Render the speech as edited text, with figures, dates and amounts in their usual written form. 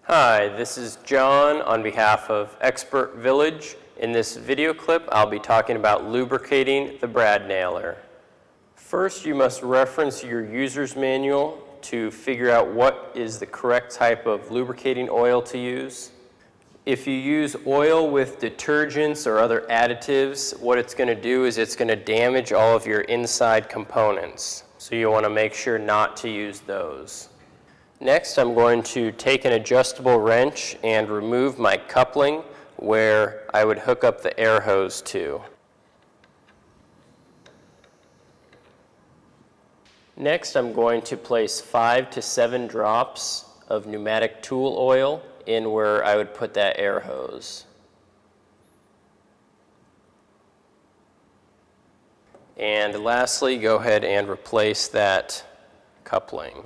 Hi, this is John on behalf of Expert Village. In this video clip, I'll be talking about lubricating the brad nailer. First, you must reference your user's manual to figure out what is the correct type of lubricating oil to use. If you use oil with detergents or other additives, what it's going to do is it's going to damage all of your inside components. So you want to make sure not to use those. Next, I'm going to take an adjustable wrench and remove my coupling where I would hook up the air hose to. Next, I'm going to place 5 to 7 drops of pneumatic tool oil in where I would put that air hose. And lastly, go ahead and replace that coupling.